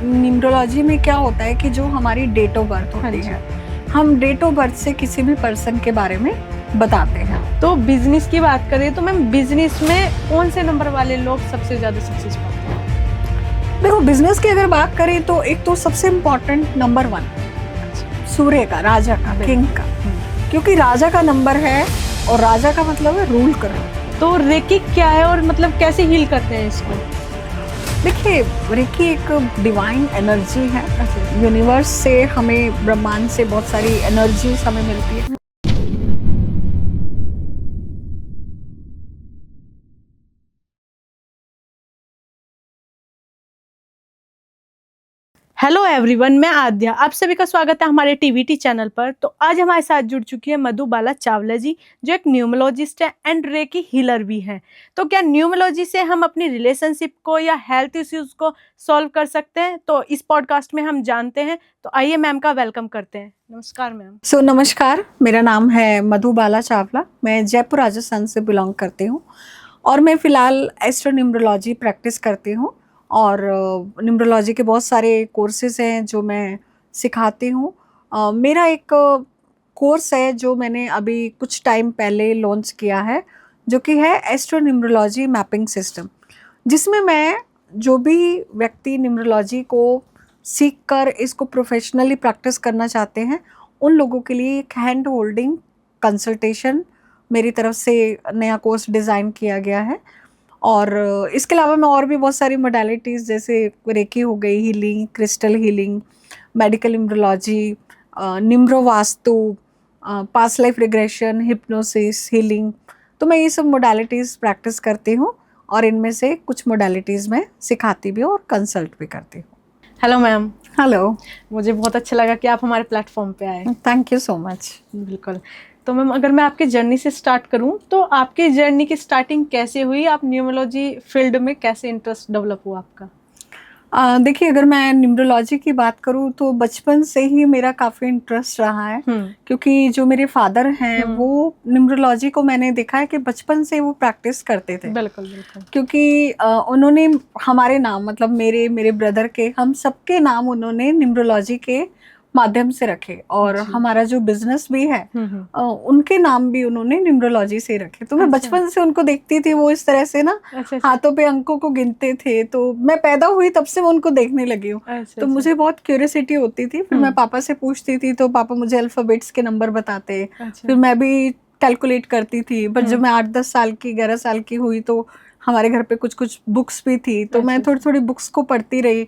Numerology में क्या होता है कि जो हमारी डेट ऑफ बर्थ होती है, हम डेट ऑफ बर्थ से किसी भी पर्सन के बारे में बताते हैं। तो बिजनेस की बात करें तो मैम बिजनेस में कौन से नंबर वाले लोग सबसे ज्यादा सक्सेस पाते हैं? देखो, बिजनेस की अगर बात करें तो एक तो सबसे इम्पोर्टेंट नंबर 1 सूर्य का, राजा का, किंग का, क्योंकि राजा का नंबर है और राजा का मतलब है रूल करना। तो रेकी क्या है और मतलब कैसे हील करते हैं इसको? देखिए, रेकी एक डिवाइन एनर्जी है। यूनिवर्स से हमें, ब्रह्मांड से बहुत सारी एनर्जीज हमें मिलती है। हेलो एवरीवन, मैं आद्या, आप सभी का स्वागत है हमारे टीवीटी चैनल पर। तो आज हमारे साथ जुड़ चुकी है मधुबाला चावला जी, जो एक न्यूमरोलॉजिस्ट है एंड रेकी हीलर भी हैं। तो क्या न्यूमरोलॉजी से हम अपनी रिलेशनशिप को या हेल्थ इश्यूज को सॉल्व कर सकते हैं? तो इस पॉडकास्ट में हम जानते हैं। तो आइए मैम का वेलकम करते हैं। नमस्कार मैम। नमस्कार, मेरा नाम है मधुबाला चावला। मैं जयपुर राजस्थान से बिलोंग करती हूँ और मैं फिलहाल एस्ट्रो न्यूमरोलॉजी प्रैक्टिस करती हूँ और न्यूमरोलॉजी के बहुत सारे कोर्सेज हैं जो मैं सिखाती हूँ। मेरा एक कोर्स है जो मैंने अभी कुछ टाइम पहले लॉन्च किया है, जो कि है एस्ट्रो न्यूमरोलॉजी मैपिंग सिस्टम, जिसमें मैं जो भी व्यक्ति न्यूमरोलॉजी को सीख कर इसको प्रोफेशनली प्रैक्टिस करना चाहते हैं, उन लोगों के लिए एक हैंड होल्डिंग कंसल्टेशन मेरी तरफ से नया कोर्स डिज़ाइन किया गया है। और इसके अलावा मैं और भी बहुत सारी मोडालिटीज़ जैसे रेकी हो गई, healing, crystal healing, medical numerology, निम्रो vastu, past life regression, hypnosis, healing, तो मैं ये सब मोडालिटीज़ प्रैक्टिस करती हूँ और इनमें से कुछ मोडालिटीज़ मैं सिखाती भी हूँ और कंसल्ट भी करती हूँ। Hello ma'am. हेलो, मुझे बहुत अच्छा लगा कि आप हमारे प्लेटफॉर्म पे आए। Thank you so much. बिल्कुल। तो मैम, अगर मैं आपकी जर्नी से स्टार्ट करूं तो आपकी जर्नी की स्टार्टिंग कैसे हुई? आप न्यूमरोलॉजी फील्ड में कैसे इंटरेस्ट डेवलप हुआ आपका? देखिए, अगर मैं न्यूमरोलॉजी की बात करूं तो बचपन से ही मेरा काफ़ी इंटरेस्ट रहा है, क्योंकि जो मेरे फादर हैं वो न्यूमरोलॉजी को मैंने देखा है कि बचपन से वो प्रैक्टिस करते थे। बिल्कुल बिल्कुल। क्योंकि उन्होंने हमारे नाम, मतलब मेरे ब्रदर के, हम सबके नाम उन्होंने न्यूमरोलॉजी के माध्यम से रखे और हमारा जो बिजनेस भी है उनके नाम भी उन्होंने न्यूमरोलॉजी से रखे। तो मैं बचपन से उनको देखती थी, वो इस तरह से ना हाथों पे अंकों को गिनते थे, तो मैं पैदा हुई तब से मैं उनको देखने लगी हूँ। तो मुझे बहुत क्यूरियोसिटी होती थी, फिर मैं पापा से पूछती थी तो पापा मुझे अल्फाबेट्स के नंबर बताते, फिर मैं भी कैलकुलेट करती थी। पर जब मैं 8-10 साल की, 11 साल की हुई तो हमारे घर पे कुछ कुछ बुक्स भी थी, तो मैं थोड़ी थोड़ी बुक्स को पढ़ती रही।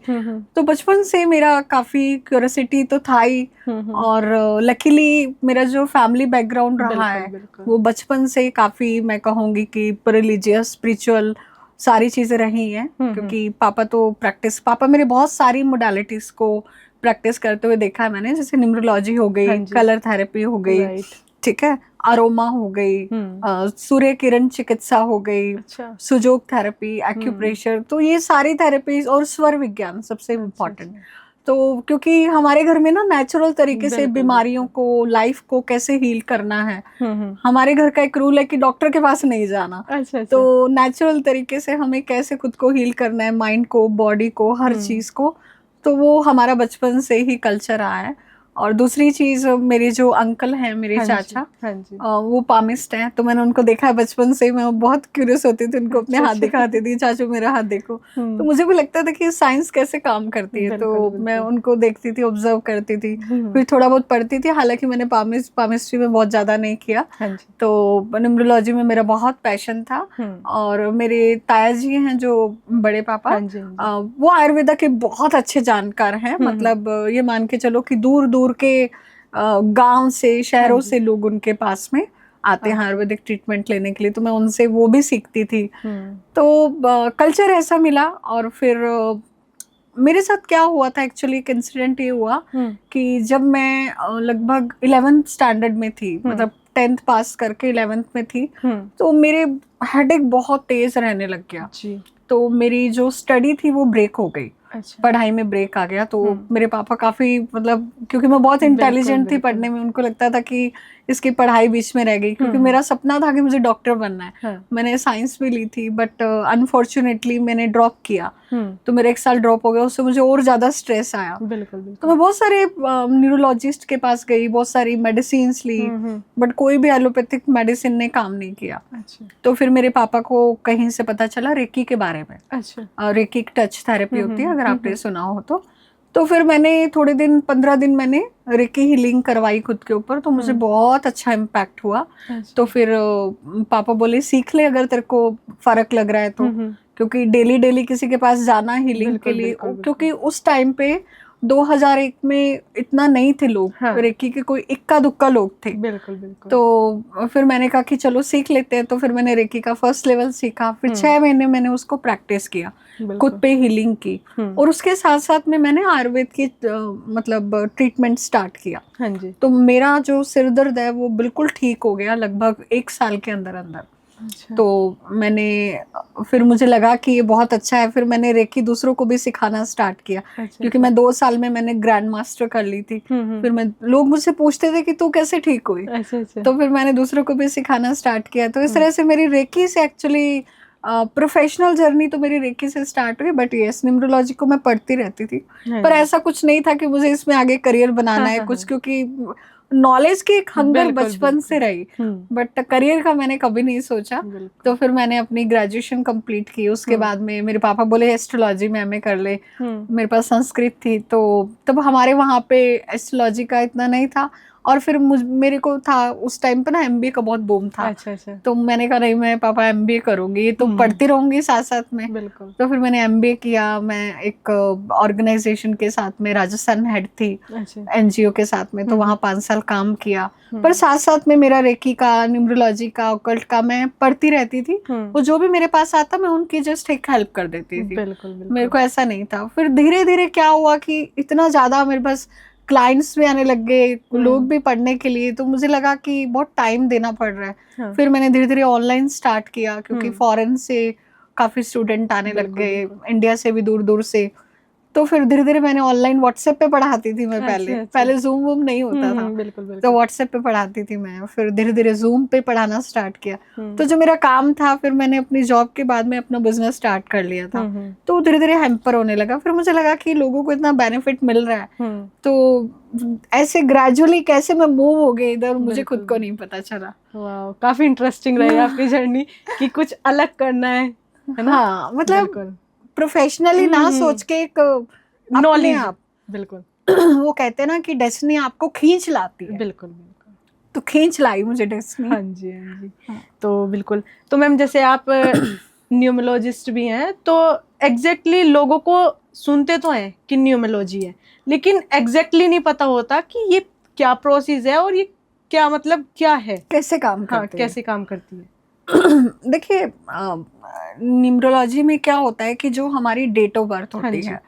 तो बचपन से मेरा काफ़ी क्यूरियोसिटी तो था ही, और लकीली मेरा जो फैमिली बैकग्राउंड रहा है वो बचपन से काफ़ी, मैं कहूँगी कि रिलीजियस, स्पिरिचुअल सारी चीज़ें रही हैं। क्योंकि पापा मेरे बहुत सारी मोडालिटीज़ को प्रैक्टिस करते हुए देखा है मैंने, जैसे न्यूमरोलॉजी हो गई, कलर थेरेपी हो गई, ठीक है, अरोमा हो गई, सूर्य किरण चिकित्सा हो गई, सुजोग थेरेपी, एक्यूप्रेशर, तो ये सारी थेरेपीज, और स्वर विज्ञान सबसे इम्पोर्टेंट। तो क्योंकि हमारे घर में ना नेचुरल तरीके से बीमारियों को, लाइफ को कैसे हील करना है, हमारे घर का एक रूल है कि डॉक्टर के पास नहीं जाना। तो नेचुरल तरीके से हमें कैसे खुद को हील करना है, माइंड को, बॉडी को, हर चीज को, तो वो हमारा बचपन से ही कल्चर आया है। और दूसरी चीज, मेरे जो अंकल हैं, मेरे चाचा, वो पामिस्ट हैं, तो मैंने उनको देखा है बचपन से ही। मैं बहुत क्यूरियस होती थी, उनको अपने हाथ दिखाती थी, चाचू मेरा हाथ देखो। तो मुझे भी लगता था कि साइंस कैसे काम करती है, तो मैं उनको देखती थी, ऑब्जर्व करती थी, फिर थोड़ा बहुत पढ़ती थी। हालांकि मैंने पामिस्ट्री में बहुत ज्यादा नहीं किया, तो न्यूमरोलॉजी में मेरा बहुत पैशन था। और मेरे ताया जी हैं जो बड़े पापा, वो आयुर्वेदा के बहुत अच्छे जानकार हैं। मतलब ये मान के चलो कि दूर दूर के गांव से, शहरों से लोग उनके पास में आते हैं आयुर्वेदिक ट्रीटमेंट लेने के लिए, तो मैं उनसे वो भी सीखती थी। तो कल्चर ऐसा मिला। और फिर मेरे साथ क्या हुआ था, एक्चुअली एक इंसिडेंट ये हुआ कि जब मैं लगभग 11th स्टैंडर्ड में थी, मतलब 10th पास करके 11th में थी, तो मेरे हेडेक बहुत तेज रहने लग गया। तो मेरी जो स्टडी थी वो ब्रेक हो गई। अच्छा। पढ़ाई में ब्रेक आ गया। तो मेरे पापा काफी मतलब, क्योंकि मैं बहुत इंटेलिजेंट थी पढ़ने में, उनको लगता था कि इसकी पढ़ाई बीच में रह गई, क्योंकि मेरा सपना था कि मुझे डॉक्टर बनना है। हाँ। मैंने साइंस भी ली थी, बट अनफॉर्चुनेटली मैंने ड्रॉप किया, तो मेरा 1 साल ड्रॉप हो गया, उससे मुझे और ज्यादा स्ट्रेस आया। बिल्कुल तो बिल्कुल। मैं बहुत सारे न्यूरोलॉजिस्ट के पास गई, बहुत सारी मेडिसिन ली, बट कोई भी एलोपैथिक मेडिसिन ने काम नहीं किया। अच्छा। तो फिर मेरे पापा को कहीं से पता चला रेकी के बारे में। अच्छा। रेकी टच थेरेपी होती है, अगर आपने सुना हो तो फिर मैंने थोड़े दिन 15 दिन मैंने रेकी हीलिंग करवाई खुद के ऊपर, तो मुझे बहुत अच्छा इम्पैक्ट हुआ। तो फिर पापा बोले सीख ले अगर तेरे को फर्क लग रहा है तो, क्योंकि डेली डेली किसी के पास जाना हीलिंग के लिए, क्योंकि उस टाइम पे 2001 में इतना नहीं थे लोग, रेकी के कोई इक्का दुक्का लोग थे। बिल्कुल बिल्कुल। तो फिर मैंने कहा कि चलो सीख लेते हैं। तो फिर मैंने रेकी का फर्स्ट लेवल सीखा, फिर 6 महीने मैंने उसको प्रैक्टिस किया, खुद पे हीलिंग की, और उसके साथ साथ में मैंने आयुर्वेद की मतलब ट्रीटमेंट स्टार्ट किया। हाँ जी। तो मेरा जो सिर दर्द है वो बिल्कुल ठीक हो गया लगभग 1 साल के अंदर अंदर। अच्छा। तो मैंने फिर मुझे लगा कि ये बहुत अच्छा है, फिर मैंने रेकी दूसरों को भी सिखाना स्टार्ट किया। अच्छा। क्योंकि मैं 2 साल में मैंने ग्रैंड मास्टर कर ली थी। फिर मैं, लोग मुझसे पूछते थे कि तू कैसे ठीक हुई। अच्छा। तो फिर मैंने दूसरों को भी सिखाना स्टार्ट किया। तो इस तरह से मेरी रेकी से एक्चुअली प्रोफेशनल जर्नी तो मेरी रेकी से स्टार्ट हुई। बट यस, न्यूमरोलॉजी को मैं पढ़ती रहती थी, पर ऐसा कुछ नहीं था कि मुझे इसमें आगे करियर बनाना है कुछ, क्योंकि नॉलेज की एक हंगर बचपन से रही, बट करियर का मैंने कभी नहीं सोचा। तो फिर मैंने अपनी ग्रेजुएशन कंप्लीट की, उसके बाद में मेरे पापा बोले एस्ट्रोलॉजी में एमए कर ले। मेरे पास संस्कृत थी, तो तब हमारे वहाँ पे एस्ट्रोलॉजी का इतना नहीं था। और फिर मेरे को था उस टाइम पे ना एमबीए का बहुत बूम था। अच्छा। तो मैंने कहा नहीं, मैं पापा एमबीए करूंगी, ये तो पढ़ती रहूंगी साथ साथ में। बिल्कुल। तो फिर मैंने एमबीए किया। मैं एक ऑर्गेनाइजेशन के साथ में राजस्थान हेड थी, एनजीओ के साथ में, तो वहाँ 5 साल काम किया। पर साथ साथ में मेरा रेकी का, न्यूमरोलॉजी का, ऑकल्ट का मैं पढ़ती रहती थी। वो जो भी मेरे पास आता मैं उनकी जस्ट एक हेल्प कर देती थी। बिल्कुल। मेरे को ऐसा नहीं था। फिर धीरे धीरे क्या हुआ कि इतना ज्यादा मेरे पास क्लाइंट्स भी आने लग गए, लोग भी पढ़ने के लिए, तो मुझे लगा कि बहुत टाइम देना पड़ रहा है। फिर मैंने धीरे धीरे ऑनलाइन स्टार्ट किया, क्योंकि फॉरेन से काफी स्टूडेंट आने लग गए, इंडिया से भी दूर दूर से। तो फिर धीरे धीरे मैंने ऑनलाइन व्हाट्सएप पे पढ़ाती थी मैं। पहले जूम वूम नहीं होता था, बिल्कुल। तो व्हाट्सएप पे पढ़ाती थी मैं। फिर धीरे धीरे जूम पे पढ़ाना स्टार्ट किया। तो जो मेरा काम था, फिर मैंने अपनी जॉब के बाद में अपना बिजनेस स्टार्ट कर लिया था। तो धीरे धीरे हैम्पर होने लगा। फिर मुझे लगा कि लोगों को इतना बेनिफिट मिल रहा है, तो ऐसे ग्रेजुअली कैसे मैं मूव हो गई इधर, मुझे खुद को नहीं पता चला। वाह, काफी इंटरेस्टिंग रही आपकी जर्नी कि कुछ अलग करना है ना? हाँ, मतलब प्रोफेशनली ना सोच के एक नॉलेज आप, बिल्कुल। वो कहते हैं ना कि डेस्टिनी आपको खींच लाती है। बिल्कुल। तो खींच लाई मुझे डेस्टिनी। हाँ जी। तो बिल्कुल। तो मैम, जैसे आप न्यूमरोलॉजिस्ट भी हैं, तो एग्जैक्टली लोगों को सुनते तो हैं कि न्यूमरोलॉजी है, लेकिन एग्जैक्टली नहीं पता होता कि ये क्या प्रोसेस है और ये क्या मतलब क्या है, कैसे काम करती है। कैसे काम करती है। देखिए, न्यूमरोलॉजी में क्या होता है कि जो हमारी डेट ऑफ बर्थ होती है,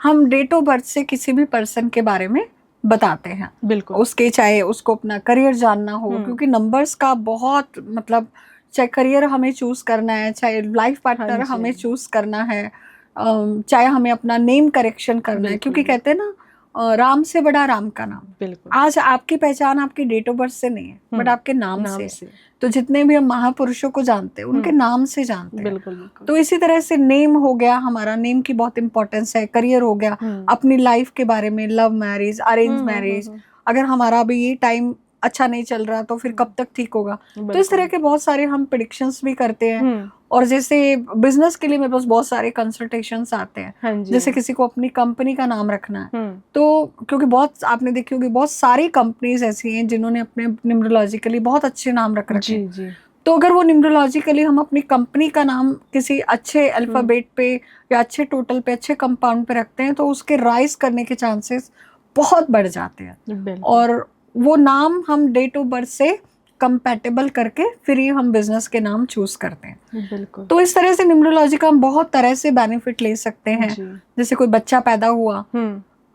हम डेट ऑफ बर्थ से किसी भी पर्सन के बारे में बताते हैं। बिल्कुल। उसके, चाहे उसको अपना करियर जानना हो, क्योंकि नंबर्स का बहुत मतलब, चाहे करियर हमें चूज करना है, चाहे लाइफ पार्टनर हमें चूज करना है, चाहे हमें अपना नेम करेक्शन करना है, क्योंकि कहते हैं ना राम से बड़ा राम का नाम। बिल्कुल। आज आपकी पहचान आपकी डेट ऑफ बर्थ से नहीं है, बट आपके नाम से। तो जितने भी हम महापुरुषों को जानते हैं उनके नाम से जानते हैं। बिल्कुल। तो इसी तरह से नेम हो गया हमारा, नेम की बहुत इंपॉर्टेंस है। करियर हो गया, अपनी लाइफ के बारे में, लव मैरिज, अरेंज मैरिज, अगर हमारा अभी ये टाइम अच्छा नहीं चल रहा तो फिर कब तक ठीक होगा। तो इस तरह के बहुत सारे हम प्रेडिक्शंस भी करते हैं। और जैसे बिजनेस के लिए मेरे पास बहुत सारे कंसल्टेशंस आते हैं। जैसे किसी को अपनी कंपनी का नाम रखना है, तो क्योंकि बहुत आपने देखी होगी बहुत सारी कंपनीज ऐसी हैं जिन्होंने अपने न्यूमरोलॉजिकली बहुत अच्छे नाम रख रखे हैं। तो अगर वो न्यूमरोलॉजिकली हम अपनी कंपनी का नाम किसी अच्छे अल्फाबेट पे या अच्छे टोटल पे, अच्छे कंपाउंड पे रखते हैं, तो उसके राइज करने के चांसेस बहुत बढ़ जाते हैं। और वो नाम हम डेट ऑफ बर्थ से कंपैटिबल करके फिर ही हम बिजनेस के नाम चूज करते हैं। बिल्कुल। तो इस तरह से न्यूमरोलॉजी का हम बहुत तरह से बेनिफिट ले सकते हैं। जैसे कोई बच्चा पैदा हुआ,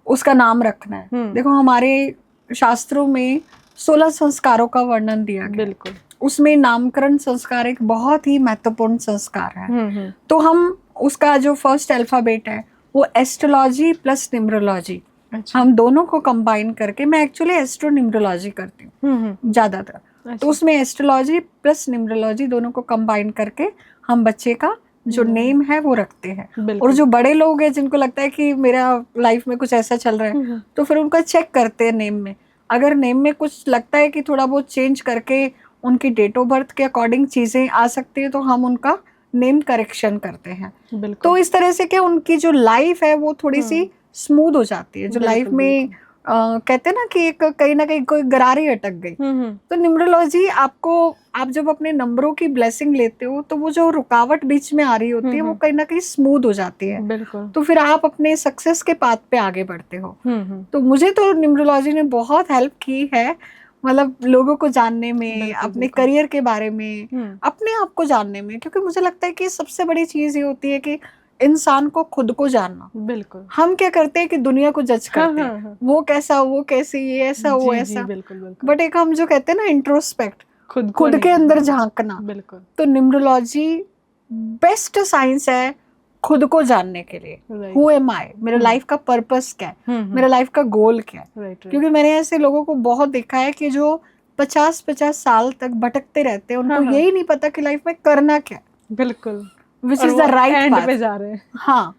उसका नाम रखना है। देखो हमारे शास्त्रों में 16 संस्कारों का वर्णन दिया गया। बिल्कुल। उसमें नामकरण संस्कार एक बहुत ही महत्वपूर्ण संस्कार है। तो हम उसका जो फर्स्ट अल्फाबेट है वो एस्ट्रोलॉजी प्लस न्यूमरोलॉजी, अच्छा। हम दोनों को कंबाइन करके, मैं एक्चुअली एस्ट्रो न्यूमरोलॉजी करती हूँ ज्यादातर, अच्छा। तो उसमें एस्ट्रोलॉजी प्लस न्यूमरोलॉजी दोनों को कंबाइन करके हम बच्चे का जो नेम है वो रखते हैं। और बिल्कुल। जो बड़े लोग हैं जिनको लगता है कि मेरा लाइफ में कुछ ऐसा चल रहा है, तो फिर उनका चेक करते हैं नेम में, अगर नेम में कुछ लगता है कि थोड़ा बहुत चेंज करके उनकी डेट ऑफ बर्थ के अकॉर्डिंग चीजें आ सकती है, तो हम उनका नेम करेक्शन करते हैं। बिल्कुल। तो इस तरह से क्या उनकी जो लाइफ है वो थोड़ी सी स्मूथ हो जाती है। जो लाइफ बिल्कुल, में कहते हैं ना कि एक कहीं ना कहीं कोई गरारी अटक गई, तो न्यूमरोलॉजी आपको, आप जब अपने नंबरों की ब्लेसिंग लेते हो तो वो जो रुकावट बीच में आ रही होती है वो कहीं ना कहीं स्मूथ हो जाती है। बिल्कुल। तो फिर आप अपने सक्सेस के पाथ पे आगे बढ़ते हो। तो मुझे तो न्यूमरोलॉजी ने बहुत हेल्प की है, मतलब लोगों को जानने में, बिल्कुल, अपने बिल्कुल। करियर के बारे में, अपने आप को जानने में, क्योंकि मुझे लगता है कि सबसे बड़ी चीज ये होती है कि इंसान को खुद को जानना। बिल्कुल। हम क्या करते हैं कि दुनिया को जज करते हैं, हाँ। वो कैसा, वो कैसी, ये ऐसा, वो जी, ऐसा। बिल्कुल, बिल्कुल। बट एक हम जो कहते हैं ना इंट्रोस्पेक्ट, खुद खुद के नहीं, अंदर हाँ, झांकना, बिल्कुल। तो न्यूमरोलॉजी बेस्ट साइंस है खुद को जानने के लिए। Right. हु एम आई, मेरे लाइफ का पर्पस क्या है, मेरा लाइफ का गोल क्या है। राइट। क्योंकि मैंने ऐसे लोगों को बहुत देखा है कि जो 50-50 साल तक भटकते रहते हैं, उनको हाँ। यही नहीं पता कि लाइफ में करना क्या है, बिल्कुल। विच और इज वो द राइट एंड पाथ पे जा रहे हैं। हाँ,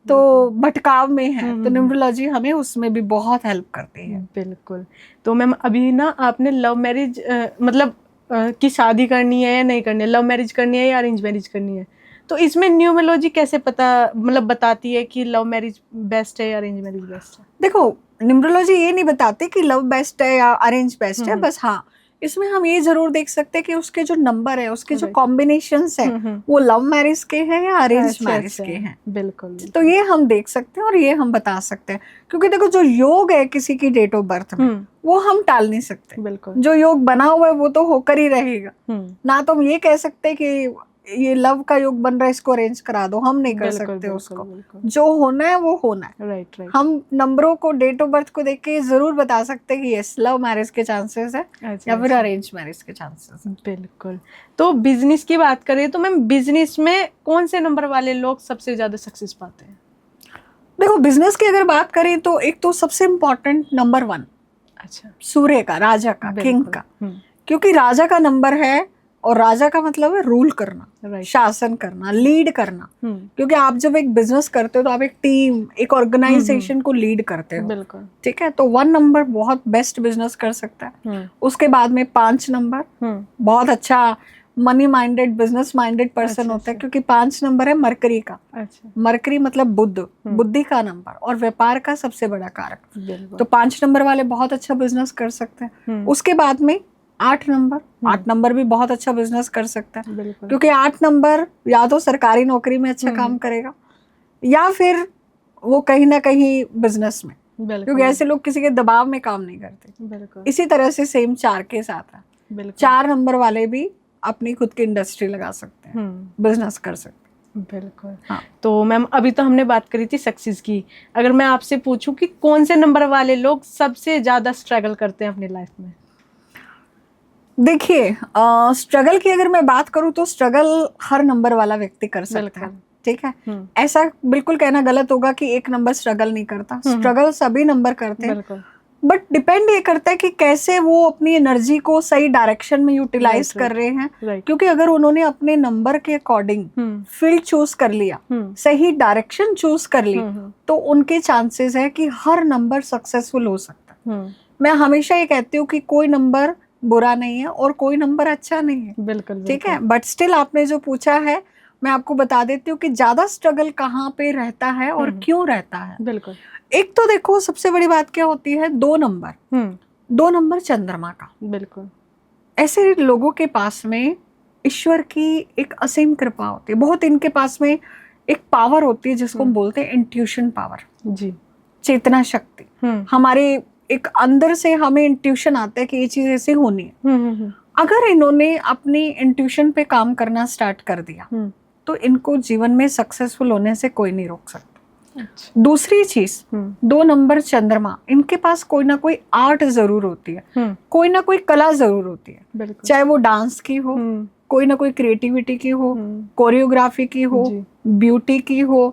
तो भटकाव में है, तो न्यूमरोलॉजी हमें उसमें भी बहुत हेल्प करती है। बिल्कुल। तो मैम अभी ना आपने लव मैरिज मतलब की शादी करनी है या नहीं करनी है, लव मैरिज करनी है या अरेंज मैरिज करनी है, तो इसमें न्यूमरोलॉजी कैसे पता मतलब बताती है कि लव मैरिज बेस्ट है या अरेंज मैरिज बेस्ट है? देखो, न्यूमरोलॉजी ये नहीं बताती कि लव बेस्ट है या अरेंज बेस्ट है, बस हाँ इसमें हम ये जरूर देख सकते हैं कि उसके जो नंबर है, उसके जो Right. कॉम्बिनेशंस है, वो लव मैरिज के हैं या अरेंज अच्छा, मैरिज अच्छा। के हैं। बिल्कुल। तो ये हम देख सकते हैं और ये हम बता सकते हैं, क्योंकि देखो जो योग है किसी की डेट ऑफ बर्थ में, वो हम टाल नहीं सकते। बिल्कुल। जो योग बना हुआ है वो तो होकर ही रहेगा। ना तो हम ये कह सकते कि ये लव का योग बन रहा है, इसको अरेंज करा दो, हम नहीं कर बिल्कुल, सकते बिल्कुल, उसको। बिल्कुल। जो होना है वो होना है। Right, right. हम नंबरों को, डेट ऑफ बर्थ को देख के जरूर बता सकते हैं कि यस लव मैरिज के चांसेस है अच्छा, या फिर अच्छा। अरेंज मैरिज के चांसेस है। बिल्कुल। तो बिजनेस की बात करें तो मैम बिजनेस में कौन से नंबर वाले लोग सबसे ज्यादा सक्सेस पाते हैं? देखो, बिजनेस की अगर बात करें तो एक तो सबसे इम्पोर्टेंट नंबर 1 अच्छा। सूर्य का, राजा का, किंग बिल्कुल। का। क्योंकि राजा का नंबर है और राजा का मतलब है रूल करना, Right. शासन करना, लीड करना। क्योंकि आप जब एक बिजनेस करते हो तो आप एक टीम, एक ऑर्गेनाइजेशन को लीड करते हो। बिल्कुल। ठीक है, तो 1 नंबर बहुत बेस्ट बिजनेस कर सकता है। उसके बाद में 5 नंबर बहुत अच्छा money minded, business minded person अच्छा, होता है, अच्छा। क्योंकि 5 नंबर है मरकरी का। अच्छा। मरकरी मतलब बुद्ध, बुद्धि का नंबर और व्यापार का सबसे बड़ा कारक। बिल्कुल। तो 5 नंबर वाले बहुत अच्छा बिजनेस कर सकते हैं। उसके बाद में 8 नंबर, 8 नंबर भी बहुत अच्छा बिजनेस कर सकता है। बिल्कुल। क्योंकि 8 नंबर या तो सरकारी नौकरी में अच्छा काम करेगा या फिर वो कहीं ना कहीं बिजनेस में, क्योंकि ऐसे लोग किसी के दबाव में काम नहीं करते। बिल्कुल। इसी तरह से सेम 4 के साथ है। बिल्कुल। 4 नंबर वाले भी अपनी खुद की इंडस्ट्री लगा सकते हैं, बिजनेस कर सकते हैं। बिल्कुल। हाँ। तो मैम अभी तो हमने बात करी थी सक्सेस की, अगर मैं आपसे पूछूं कि कौन से नंबर वाले लोग सबसे ज्यादा स्ट्रगल करते हैं अपनी लाइफ में? देखिए, स्ट्रगल की अगर मैं बात करूं तो स्ट्रगल हर नंबर वाला व्यक्ति कर सकता है। ठीक है, ऐसा बिल्कुल कहना गलत होगा कि एक नंबर स्ट्रगल नहीं करता। स्ट्रगल सभी नंबर करते हैं, बट डिपेंड ये करता है कि कैसे वो अपनी एनर्जी को सही डायरेक्शन में यूटिलाइज कर रहे हैं। क्योंकि अगर उन्होंने अपने नंबर के अकॉर्डिंग फील्ड चूज कर लिया, सही डायरेक्शन चूज कर ली, तो उनके चांसेस है कि हर नंबर सक्सेसफुल हो सकता है। मैं हमेशा ये कहती हूँ कि कोई नंबर बुरा नहीं है और कोई नंबर अच्छा नहीं है। बिल्कुल। ठीक है, बट स्टिल आपने जो पूछा है मैं आपको बता देती हूँ कि ज्यादा स्ट्रगल कहाँ पे रहता है और क्यों रहता है। बिल्कुल। एक तो देखो सबसे बड़ी बात क्या होती है, 2 नंबर, 2 नंबर चंद्रमा का। बिल्कुल। ऐसे लोगों के पास में ईश्वर की एक असीम कृपा होती है, बहुत इनके पास में एक पावर होती है जिसको हम बोलते हैं इंट्यूशन पावर। जी। चेतना शक्ति। हमारे एक अंदर से हमें इंट्यूशन आता है कि ये चीज ऐसी होनी है। अगर इन्होंने अपनी इंट्यूशन पे काम करना स्टार्ट कर दिया तो इनको जीवन में सक्सेसफुल होने से कोई नहीं रोक सकता। अच्छा। दूसरी चीज, 2 नंबर चंद्रमा, इनके पास कोई ना कोई आर्ट जरूर होती है, कोई ना कोई कला जरूर होती है। चाहे वो डांस की हो, कोई ना कोई क्रिएटिविटी की हो, कोरियोग्राफी की हो, ब्यूटी की हो,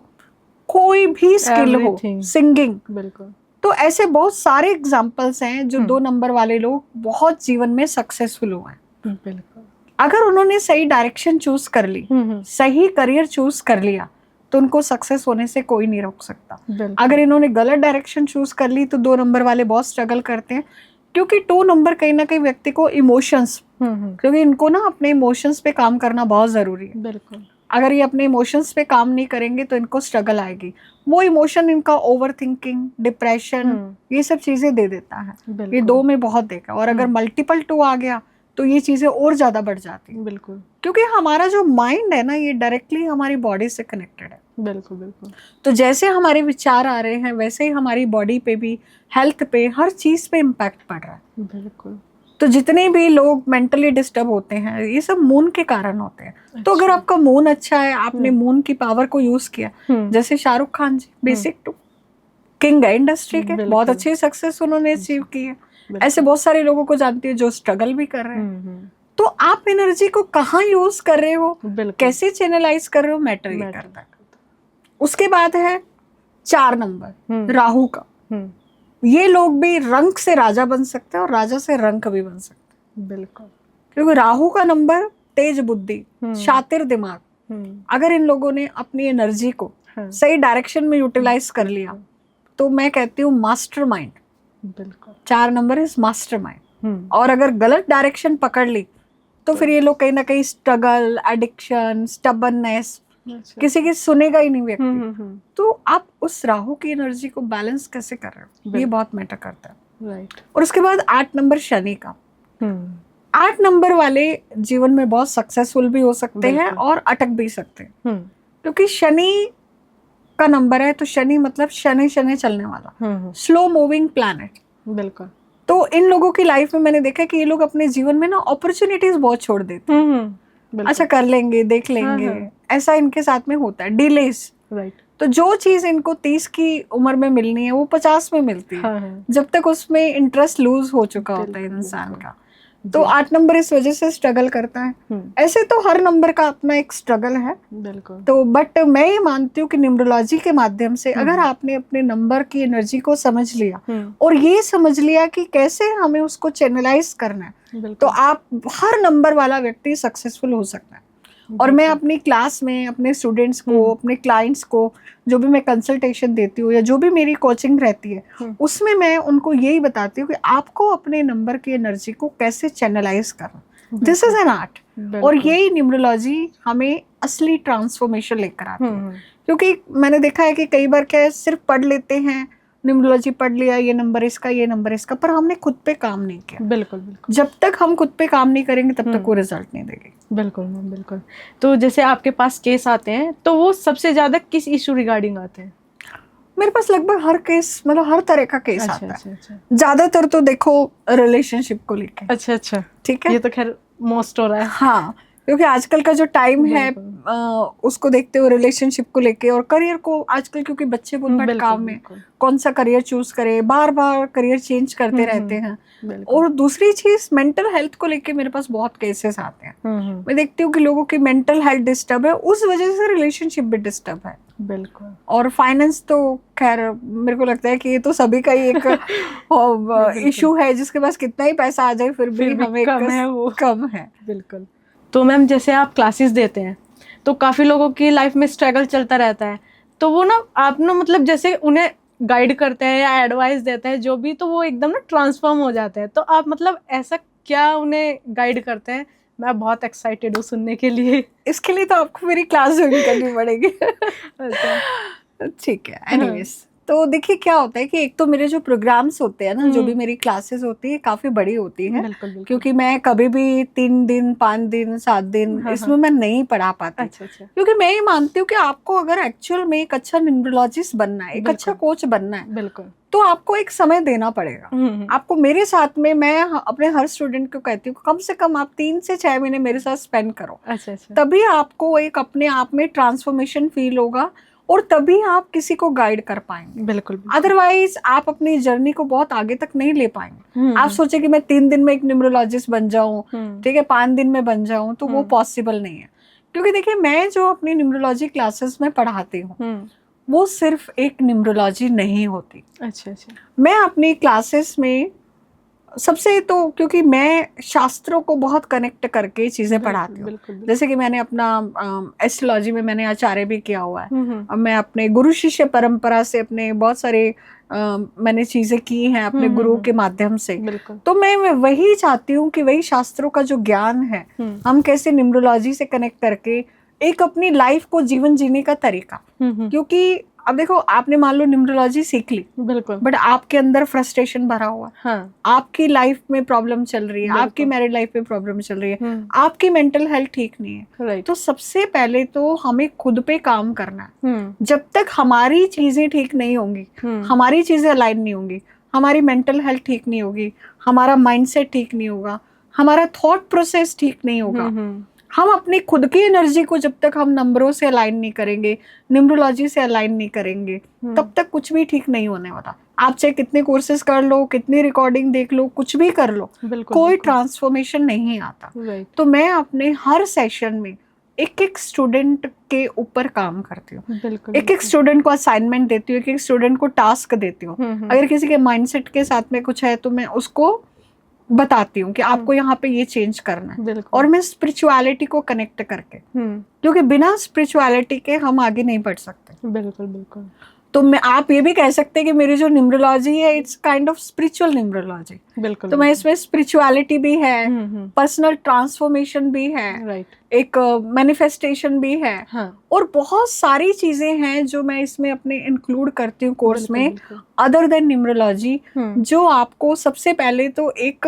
कोई भी स्किल हो, Everything. सिंगिंग, बिल्कुल। तो ऐसे बहुत सारे एग्जाम्पल्स हैं जो 2 नंबर वाले लोग बहुत जीवन में सक्सेसफुल हुए हैं। बिल्कुल। अगर उन्होंने सही डायरेक्शन चूज कर ली, सही करियर चूज कर लिया, तो उनको सक्सेस होने से कोई नहीं रोक सकता। बिल्कुल। अगर इन्होंने गलत डायरेक्शन चूज कर ली तो 2 नंबर वाले बहुत स्ट्रगल करते हैं, क्योंकि 2 नंबर कहीं ना कहीं व्यक्ति को इमोशंस, क्योंकि इनको ना अपने इमोशंस पे काम करना बहुत जरूरी है। बिल्कुल। अगर ये अपने इमोशंस पे काम नहीं करेंगे तो इनको स्ट्रगल आएगी। वो इमोशन इनका ओवर थिंकिंग, डिप्रेशन, ये सब चीजें दे देता है। बिल्कुल। ये 2 में बहुत देखा, और अगर मल्टीपल 2 आ गया तो ये चीजें और ज्यादा बढ़ जाती हैं। बिल्कुल। क्योंकि हमारा जो माइंड है ना, ये डायरेक्टली हमारी बॉडी से कनेक्टेड है। बिल्कुल। बिल्कुल। तो जैसे हमारे विचार आ रहे हैं वैसे ही हमारी बॉडी पे भी, हेल्थ पे, हर चीज पे इम्पैक्ट पड़ रहा है। बिल्कुल। तो जितने भी लोग मेंटली डिस्टर्ब होते हैं, ये सब मून के कारण होते हैं। तो अगर आपका मून अच्छा है, आपने मून की पावर को यूज किया, जैसे शाहरुख खान जी बेसिक 2 किंग है इंडस्ट्री के, बहुत अच्छी सक्सेस उन्होंने अचीव की है। ऐसे बहुत सारे लोगों को जानती है जो स्ट्रगल भी कर रहे हैं। तो आप एनर्जी को कहाँ यूज कर रहे हो, कैसे चैनलाइज कर रहे हो, मैटर ये करता है। उसके बाद है 4 नंबर राहु का। ये लोग भी रंक से राजा बन सकते हैं और राजा से रंक भी बन सकते हैं। बिल्कुल। क्योंकि राहु का नंबर तेज बुद्धि, शातिर दिमाग। अगर इन लोगों ने अपनी एनर्जी को सही डायरेक्शन में यूटिलाइज कर लिया तो मैं कहती हूँ मास्टर माइंड। बिल्कुल। 4 नंबर इज मास्टर माइंड। और अगर गलत डायरेक्शन पकड़ ली तो फिर ये लोग कहीं ना कहीं स्ट्रगल, एडिक्शन, स्टबननेस, किसी की सुनेगा ही नहीं व्यक्ति। तो आप उस राहु की एनर्जी को बैलेंस कैसे कर रहे हो, ये बहुत मैटर करता है। राइट। और उसके बाद 8 नंबर शनि का। 8 नंबर वाले जीवन में बहुत सक्सेसफुल भी हो सकते हैं और अटक भी सकते हैं, क्योंकि शनि का नंबर है। तो शनि मतलब शनि शनि चलने वाला, स्लो मूविंग प्लैनेट। बिल्कुल। तो इन लोगों की लाइफ में मैंने देखा कि ये लोग अपने जीवन में ना अपॉर्चुनिटीज बहुत छोड़ देते हैं। अच्छा कर लेंगे, देख लेंगे, ऐसा इनके साथ में होता है। डिलेस। राइट। तो जो चीज इनको 30 की उम्र में मिलनी है वो 50 में मिलती है, जब तक उसमें इंटरेस्ट लूज हो चुका होता है इंसान का। तो 8 नंबर इस वजह से स्ट्रगल करता है। ऐसे तो हर नंबर का अपना एक स्ट्रगल है। बिल्कुल। तो बट मैं ये मानती हूँ कि न्यूमरोलॉजी के माध्यम से अगर आपने अपने नंबर की एनर्जी को समझ लिया और ये समझ लिया कि कैसे हमें उसको चैनलाइज करना है, तो आप हर नंबर वाला व्यक्ति सक्सेसफुल हो सकता है। और मैं अपनी क्लास में अपने स्टूडेंट्स को, अपने क्लाइंट्स को, जो भी मैं कंसल्टेशन देती हूँ या जो भी मेरी कोचिंग रहती है, उसमें मैं उनको यही बताती हूँ कि आपको अपने नंबर की एनर्जी को कैसे चैनलाइज करना। This is an art. और यही न्यूमरोलॉजी हमें असली ट्रांसफॉर्मेशन लेकर आती है। क्योंकि मैंने देखा है कि कई बार क्या है, सिर्फ पढ़ लेते हैं, न्यूमरोलॉजी पढ़ लिया, ये नंबर इसका, ये नंबर इसका, पर हमने खुद पे काम नहीं किया। बिल्कुल। बिल्कुल। जब तक हम खुद पे काम नहीं करेंगे तब तक वो रिजल्ट नहीं देगी। बिल्कुल मैम, बिल्कुल। तो जैसे आपके पास केस आते हैं तो वो सबसे ज्यादा किस इशू रिगार्डिंग आते हैं? मेरे पास लगभग हर केस, मतलब हर तरह का केस अच्छा, आता है। अच्छा। ज्यादातर तो देखो रिलेशनशिप को लेके। अच्छा। ठीक है, ये तो खैर मोस्ट हो रहा है। हाँ, क्योंकि आजकल का जो टाइम है उसको देखते हुए रिलेशनशिप को लेके और करियर को, आजकल क्योंकि बच्चे बहुत काम में, कौन सा करियर चूज करे, बार बार करियर चेंज करते रहते हैं। और दूसरी चीज मेंटल हेल्थ को लेके मेरे पास बहुत केसेस आते हैं। मैं देखती हूँ कि लोगों की मेंटल हेल्थ डिस्टर्ब है, उस वजह से रिलेशनशिप भी डिस्टर्ब है। बिल्कुल। और फाइनेंस तो खैर मेरे को लगता है कि ये तो सभी का ही एक इशू है, जिसके पास कितना ही पैसा आ जाए फिर भी हमें कम है। बिल्कुल। तो मैम जैसे आप क्लासेस देते हैं तो काफ़ी लोगों की लाइफ में स्ट्रगल चलता रहता है, तो वो ना आप ना मतलब जैसे उन्हें गाइड करते हैं या एडवाइस देते हैं जो भी, तो वो एकदम ना ट्रांसफॉर्म हो जाते हैं। तो आप मतलब ऐसा क्या उन्हें गाइड करते हैं? मैं बहुत एक्साइटेड हूँ सुनने के लिए। इसके लिए तो आपको मेरी क्लास ज्वाइन करनी पड़ेगी। ठीक है, एनीवेज, तो देखिए क्या होता है कि एक तो मेरे जो प्रोग्राम्स होते हैं ना, जो भी मेरी क्लासेस होती है काफी बड़ी होती है। बिल्कुल। क्योंकि मैं कभी भी 3 दिन, 5 दिन, 7 दिन इसमें मैं नहीं पढ़ा पाती। अच्छा। क्योंकि मैं ये मानती हूँ कि आपको अगर एक्चुअल में एक अच्छा न्यूमरोलॉजिस्ट बनना है, एक अच्छा कोच बनना है, बिल्कुल, तो आपको एक समय देना पड़ेगा। आपको मेरे साथ में, मैं अपने हर स्टूडेंट को कहती हूँ कम से कम आप 3 से 6 महीने मेरे साथ स्पेंड करो। अच्छा। तभी आपको एक अपने आप में ट्रांसफॉर्मेशन फील होगा और तभी आप किसी को गाइड कर पाएंगे। बिल्कुल। अदरवाइज आप अपनी जर्नी को बहुत आगे तक नहीं ले पाएंगे। आप सोचे कि मैं 3 दिन में एक न्यूमरोलॉजिस्ट बन जाऊं, ठीक है, 5 दिन में बन जाऊं, तो वो पॉसिबल नहीं है। क्योंकि देखिए मैं जो अपनी न्यूमरोलॉजी क्लासेस में पढ़ाती हूँ वो सिर्फ एक न्यूमरोलॉजी नहीं होती। अच्छा अच्छा। मैं अपनी क्लासेस में सबसे तो क्योंकि मैं शास्त्रों को बहुत कनेक्ट करके चीज़ें पढ़ाती हूँ। बिल्कुल बिल्कुल। जैसे कि मैंने अपना एस्ट्रोलॉजी में मैंने आचार्य भी किया हुआ है। हम्म। अब मैं अपने गुरु शिष्य परंपरा से अपने बहुत सारे मैंने चीज़ें की हैं अपने गुरु के माध्यम से। बिल्कुल। तो मैं वही चाहती हूँ कि वही शास्त्रों का जो ज्ञान है हम कैसे न्यूमरोलॉजी से कनेक्ट करके एक अपनी लाइफ को जीवन जीने का तरीका, क्योंकि अब देखो आपने मान लो न्यूमरोलॉजी सीख ली, बिल्कुल, बट आपके अंदर फ्रस्ट्रेशन भरा हुआ है, हाँ, आपकी लाइफ में प्रॉब्लम चल रही है, बिल्कुल। आपकी मैरिड लाइफ में प्रॉब्लम चल रही है, आपकी मेंटल हेल्थ ठीक नहीं है, राइट। तो सबसे पहले तो हमें खुद पे काम करना है। जब जब तक हमारी चीजें ठीक नहीं होंगी, हमारी चीजें अलाइन नहीं होंगी, हमारी मेंटल हेल्थ ठीक नहीं होगी, हमारा माइंडसेट ठीक नहीं होगा, हमारा थॉट प्रोसेस ठीक नहीं होगा, हम अपनी खुद की एनर्जी को जब तक हम नंबरों से अलाइन नहीं करेंगे, न्यूमरोलॉजी से अलाइन नहीं करेंगे, तब तक कुछ भी ठीक नहीं होने वाला। आप चाहे कितने कोर्सेज कर लो, कितनी रिकॉर्डिंग देख लो, कुछ भी कर लो, कोई ट्रांसफॉर्मेशन नहीं आता। तो मैं अपने हर सेशन में एक एक स्टूडेंट के ऊपर काम करती हूँ, एक एक स्टूडेंट को असाइनमेंट देती हूँ, एक एक स्टूडेंट को टास्क देती हूँ। अगर किसी के माइंडसेट के साथ में कुछ है तो मैं उसको बताती हूँ कि आपको यहाँ पे ये चेंज करना है, और मैं स्पिरिचुअलिटी को कनेक्ट करके, क्योंकि बिना स्पिरिचुअलिटी के हम आगे नहीं बढ़ सकते। बिल्कुल बिल्कुल। तो मैं आप ये भी कह सकते हैं कि मेरी जो न्यूमरोलॉजी है it's kind of spiritual numerology. बिल्कुल। तो मैं इसमें स्पिरिचुअलिटी भी है, पर्सनल ट्रांसफॉर्मेशन भी है, राइट, एक मैनिफेस्टेशन भी है, हाँ, और बहुत सारी चीजें हैं जो मैं इसमें अपने इंक्लूड करती हूँ कोर्स में, बिल्कुल। अदर देन न्यूमरोलॉजी, जो आपको सबसे पहले तो एक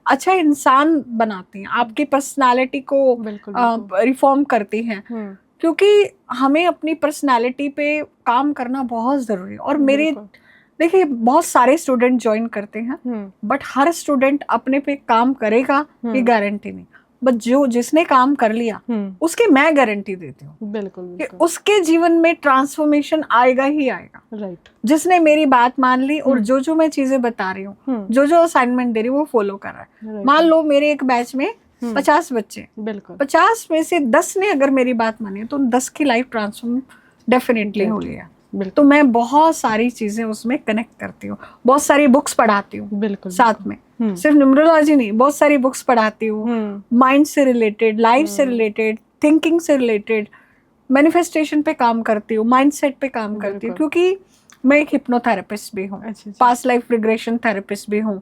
अच्छा इंसान बनाती हैं, आपकी पर्सनालिटी को रिफॉर्म करती हैं, क्योंकि हमें अपनी पर्सनालिटी पे काम करना बहुत जरूरी है। और मेरे देखिए बहुत सारे स्टूडेंट ज्वाइन करते हैं, बट हर स्टूडेंट अपने पे काम करेगा ये गारंटी नहीं, बट जो जिसने काम कर लिया उसकी मैं गारंटी देती हूँ बिल्कुल कि उसके जीवन में ट्रांसफॉर्मेशन आएगा ही आएगा। राइट। जिसने मेरी बात मान ली और जो जो मैं चीजें बता रही हूँ, जो जो असाइनमेंट दे रही हूँ वो फॉलो कर रहा है। मान लो मेरे एक बैच में 50 बच्चे, बिल्कुल 50 में से 10 ने अगर मेरी बात मानी तो 10 की लाइफ ट्रांसफॉर्म डेफिनेटली हो गई है। तो मैं बहुत सारी चीजें उसमें कनेक्ट करती हूँ, बहुत सारी बुक्स पढ़ाती हूँ, बिल्कुल साथ में सिर्फ न्यूमरोलॉजी नहीं, बहुत सारी बुक्स पढ़ाती हूँ, माइंड से रिलेटेड, लाइफ से रिलेटेड, थिंकिंग से रिलेटेड, मैनिफेस्टेशन पे काम करती हूँ, माइंडसेट पे काम करती हूँ, क्योंकि मैं एक हिप्नोथेरेपिस्ट भी हूँ, पास्ट लाइफ रिग्रेशन थेरेपिस्ट भी हूँ।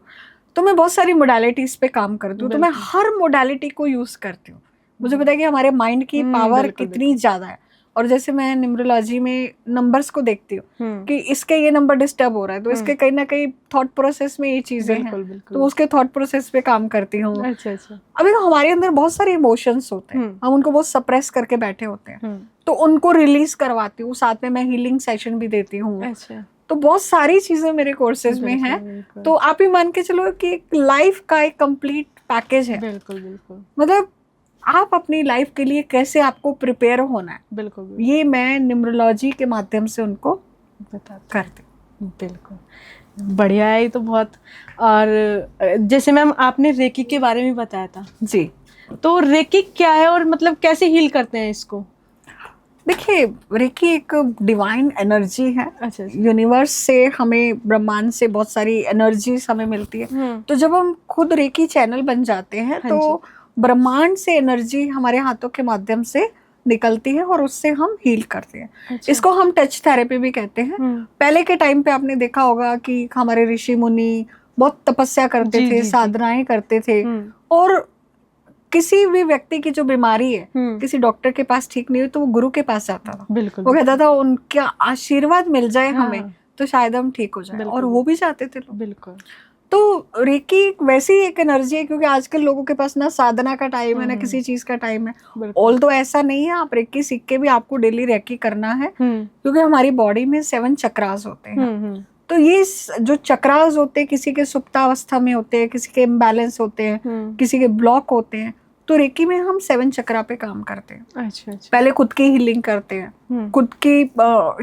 तो मैं बहुत सारी मोडालिटीज पे काम करती हूँ, तो मैं हर मोडालिटी को यूज करती हूँ। मुझे पता है कि हमारे माइंड की पावर कितनी ज्यादा है। और जैसे मैं न्यूमरोलॉजी में नंबर्स को देखती हूँ कि इसके ये नंबर डिस्टर्ब हो रहा है, तो इसके कहीं ना कहीं थॉट प्रोसेस में ये चीजें हैं, तो उसके थॉट प्रोसेस पे काम करती हूँ। अभी तो हमारे अंदर बहुत सारे इमोशंस होते हैं, हम उनको बहुत सप्रेस करके बैठे होते हैं, तो उनको रिलीज करवाती हूँ, साथ में मैं हीलिंग सेशन भी देती हूँ। तो बहुत सारी चीजें मेरे कोर्सेज में हैं। तो आप ही मान के चलो कि लाइफ का एक कंप्लीट पैकेज है। बिल्कुल बिल्कुल। मतलब आप अपनी लाइफ के लिए कैसे आपको प्रिपेयर होना है, बिल्कुल, ये मैं न्यूमरोलॉजी के माध्यम से उनको करती हूँ। बिल्कुल बढ़िया है ये तो बहुत। और जैसे मैम आपने रेकी के बारे में बताया था जी, तो रेकी क्या है और मतलब कैसे हील करते हैं इसको? देखिए रेकी एक डिवाइन एनर्जी है। अच्छा। यूनिवर्स से हमें, ब्रह्मांड से बहुत सारी एनर्जीज हमें मिलती है। तो जब हम खुद रेकी चैनल बन जाते हैं तो ब्रह्मांड से एनर्जी हमारे हाथों के माध्यम से निकलती है और उससे हम हील करते हैं। अच्छा। इसको हम टच थेरेपी भी कहते हैं। पहले के टाइम पे आपने देखा होगा कि हमारे ऋषि मुनि बहुत तपस्या करते थे, साधनाएं करते थे, और किसी भी व्यक्ति की जो बीमारी है किसी डॉक्टर के पास ठीक नहीं हुई तो वो गुरु के पास जाता था। वो कहता था उनका आशीर्वाद मिल जाए हमें तो शायद हम ठीक हो जाए, और हो भी जाते थे लोग। बिल्कुल। तो रेकी वैसी एक एनर्जी है, क्योंकि आजकल लोगों के पास ना साधना का टाइम है ना किसी चीज का टाइम है। ऑल तो ऐसा नहीं है, आप रेकी सीख के भी आपको डेली रेकी करना है, क्योंकि हमारी बॉडी में 7 चक्रास होते हैं। तो ये जो चक्रास होते हैं किसी के सुप्तावस्था में होते हैं, किसी के इम्बैलेंस होते हैं, किसी के ब्लॉक होते हैं, तो रेकी में हम 7 चक्रा पे काम करते हैं। अच्छा। पहले खुद की हीलिंग करते हैं, खुद की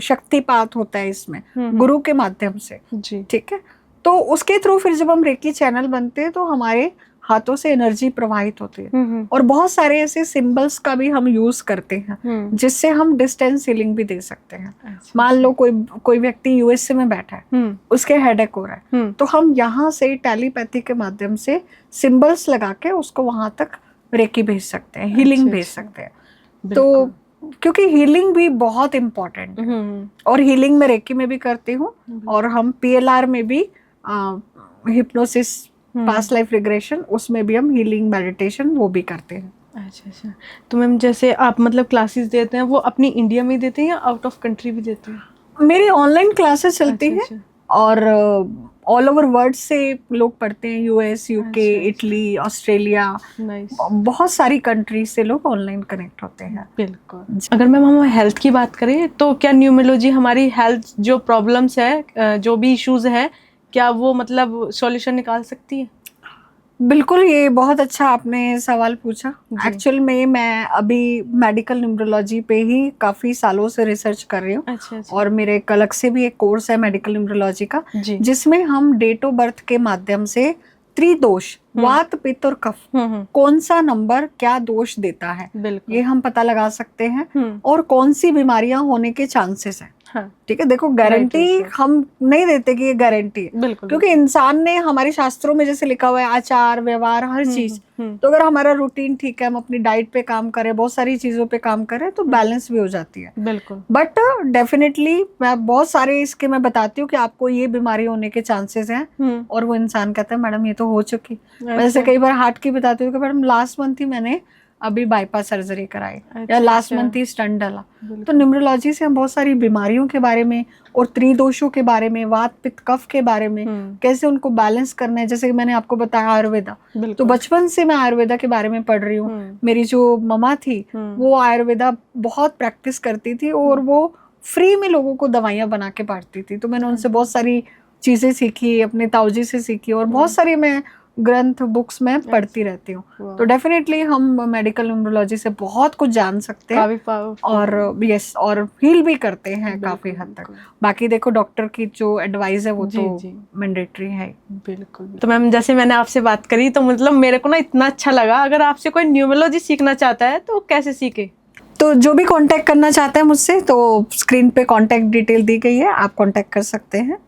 शक्तिपात होता है इसमें गुरु के माध्यम से, ठीक है। तो उसके थ्रू फिर जब हम रेकी चैनल बनते हैं तो हमारे हाथों से एनर्जी प्रवाहित होती है। और बहुत सारे ऐसे सिंबल्स का भी हम यूज करते हैं जिससे हम डिस्टेंस हीलिंग भी दे सकते हैं। अच्छा, मान लो कोई व्यक्ति यूएसए में बैठा है, उसके हेडेक हो रहा है, तो हम यहाँ से टेलीपैथी के माध्यम से सिंबल्स लगा के उसको वहां तक रेकी भेज सकते हैं, हीलिंग भेज सकते हैं। तो क्योंकि हीलिंग भी बहुत इम्पोर्टेंट है, और हीलिंग में रेकी में भी करती हूँ, और हम पीएलआर में भी हिप्नोसिस, पास्ट लाइफ रिग्रेशन, उसमें भी हम हीलिंग मेडिटेशन वो भी करते हैं। अच्छा। तो मैम जैसे आप मतलब क्लासेस देते हैं वो अपनी इंडिया में ही देते हैं या आउट ऑफ कंट्री भी देते हैं? मेरी ऑनलाइन क्लासेस चलती हैं, और ऑल ओवर वर्ल्ड से लोग पढ़ते हैं, यूएस, यूके, इटली, ऑस्ट्रेलिया, बहुत सारी कंट्री से लोग ऑनलाइन कनेक्ट होते हैं। बिल्कुल। अगर मैम हम हेल्थ की बात करें तो क्या न्यूमरोलॉजी हमारी हेल्थ जो प्रॉब्लम्स है, जो भी इश्यूज है, क्या वो मतलब सॉल्यूशन निकाल सकती है? बिल्कुल, ये बहुत अच्छा आपने सवाल पूछा। एक्चुअल में मैं अभी मेडिकल न्यूमरोलॉजी पे ही काफी सालों से रिसर्च कर रही हूँ। अच्छा। और मेरे एक अलग से भी एक कोर्स है मेडिकल न्यूमरोलॉजी का, जिसमें हम डेट ऑफ बर्थ के माध्यम से त्रिदोष, वात, पित्त और कफ, कौन सा नंबर क्या दोष देता है ये हम पता लगा सकते हैं, और कौन सी बीमारियां होने के चांसेस है। ठीक है, देखो गारंटी हम नहीं देते कि ये गारंटी है, क्योंकि इंसान ने हमारे शास्त्रों में जैसे लिखा हुआ है आचार व्यवहार हर चीज, तो अगर हमारा रूटीन ठीक है, हम अपनी डाइट पे काम करें, बहुत सारी चीजों पे काम करें, तो बैलेंस भी हो जाती है। बिल्कुल। बट डेफिनेटली मैं बहुत सारे इसके मैं बताती हूँ कि आपको ये बीमारी होने के चांसेस हैं, और वो इंसान कहता है मैडम ये तो हो चुकी। वैसे कई बार हार्ट की बताती हूँ कि मैडम लास्ट मंथ ही मैंने अभी बाईपास सर्जरी कराई, या लास्ट मंथ ही स्टंट डाला। तो न्यूमरोलॉजी से हम बहुत सारी बीमारियों के बारे में और त्रिदोषों के बारे में, वात पित्त कफ के बारे में, कैसे उनको बैलेंस करना है। जैसे कि मैंने आपको बताया आयुर्वेदा, तो बचपन से मैं आयुर्वेदा के बारे में पढ़ रही हूँ। मेरी जो मम्मा थी वो आयुर्वेदा बहुत प्रैक्टिस करती थी, और वो फ्री में लोगों को दवाइयाँ बना के बांटती थी। तो मैंने उनसे बहुत सारी चीजें सीखी, अपने ताऊजी से सीखी, और बहुत सारी मैं ग्रंथ बुक्स में पढ़ती रहती हूँ। तो डेफिनेटली हम मेडिकल न्यूमरोलॉजी से बहुत कुछ जान सकते हैं, और यस, और हील भी करते हैं काफी हद तक। बाकी देखो डॉक्टर की जो एडवाइस है वो तो मैंडेटरी है। बिल्कुल। तो मैम जैसे मैंने आपसे बात करी तो मतलब मेरे को ना इतना अच्छा लगा। अगर आपसे कोई न्यूमरोलॉजी सीखना चाहता है तो कैसे सीखे? तो जो भी कांटेक्ट करना चाहते हैं मुझसे, तो स्क्रीन पे कांटेक्ट डिटेल दी गई है, आप कांटेक्ट कर सकते हैं।